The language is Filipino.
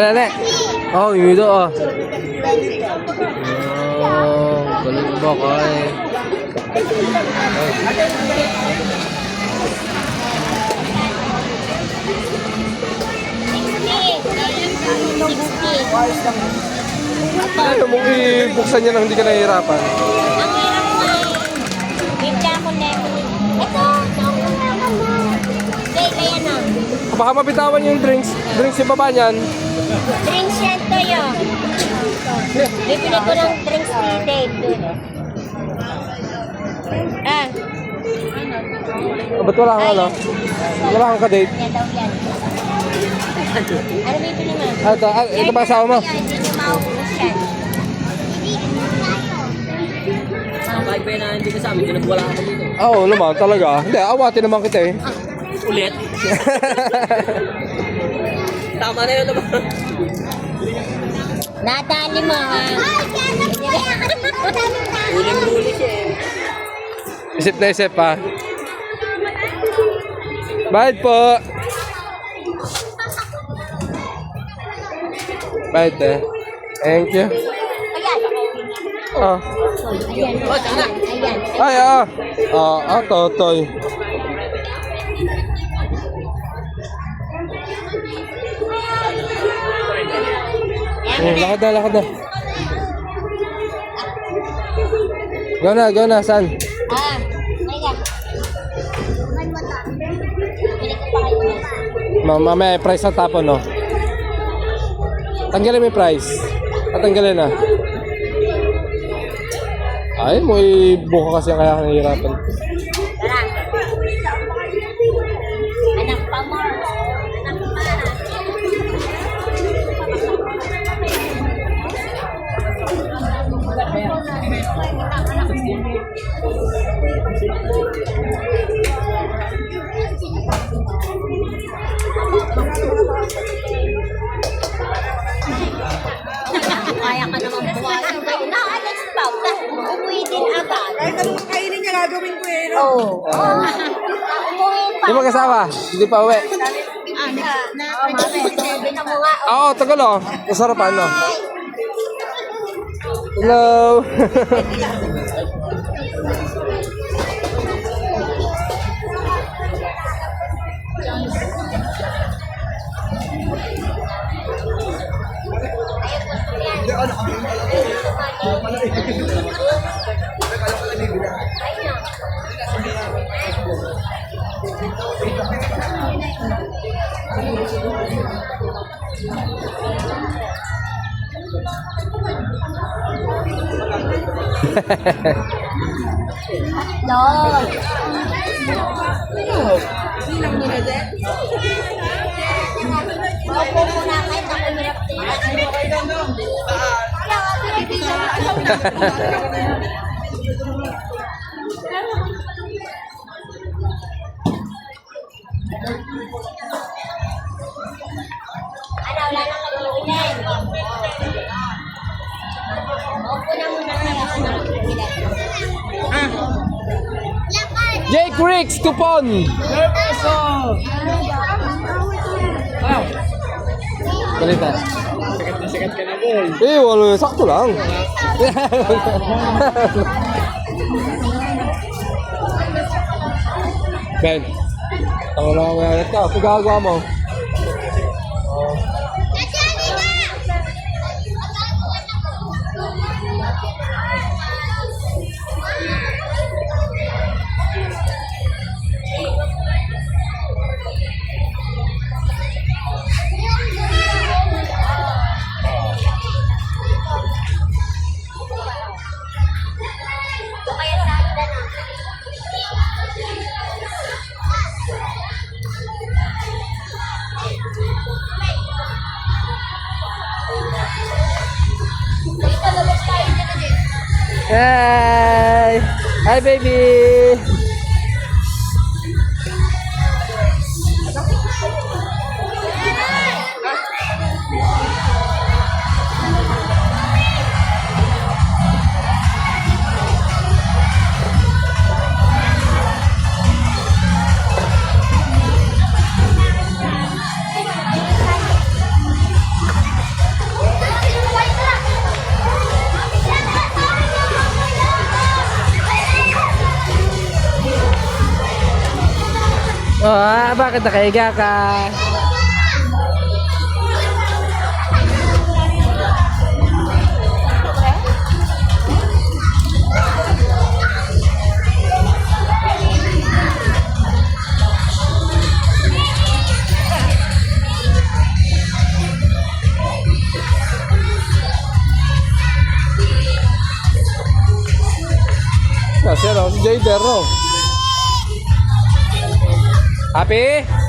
Nek. Oh, yun oh. Oh, galing ba kay? Ano mong ibuksan niya nang hindi ka nahihirapan? Ang hirap mo ay bigla ko na. Ito, kaya na. Baka mabitawan yung drinks. Drinks yung baba niyan. Drinks yan to yun. Bibili ko ng drinks ni Dave dun. Ah. Ba't wala kang ano? Wala kang ka-date? Yan daw yan. Ano bibili mo? Ito ba asawa mo? Hindi nyo mauubos yan. Kahit pa yun na hindi kasama, wala ako dito. Oo naman, talaga. Hindi, awatin naman kita eh. Ulit? Tama na yun naman. Nadali mo ha. Huling-huli siya eh. Isip na isip pa. Bayad po. Bayad eh. Thank you. Ah. Ayan. Ay, totoy. Lakad na. Go na, san? Halika. Bili ko pa kayo. Mamaya, price na tapon, no? Tanggalin mo yung price. Tatanggalin na. Ay, mo buka kasi kaya nahihirapan. Tara. Anak pa mo. Anak pa. Kaya ka naman buwasan. Naalis pa. Umuwi din agad. Kahit anong kainin niya, gagawin ko eh. Oo. Umuwi pa. Di mo kasama? Hindi pa uwi. Bina mo nga. Oo, tagal oh. Masarapan, no? Hello. Lord. Silang mo na din. Opo muna kahit ako hirap din. Kaya nga pinipisa. Ano, wala nang kaluunan. Opo na muna kayo. Jake Ricks, coupon. Balita. Sikat ka na, boy. Wala, sakto lang. Ben, ako na ako yan. Ito, pagkagawa mo. Hi! Hi, baby! Bakit nakahiga ka? Kasi ano, si Jayder, no? Happy?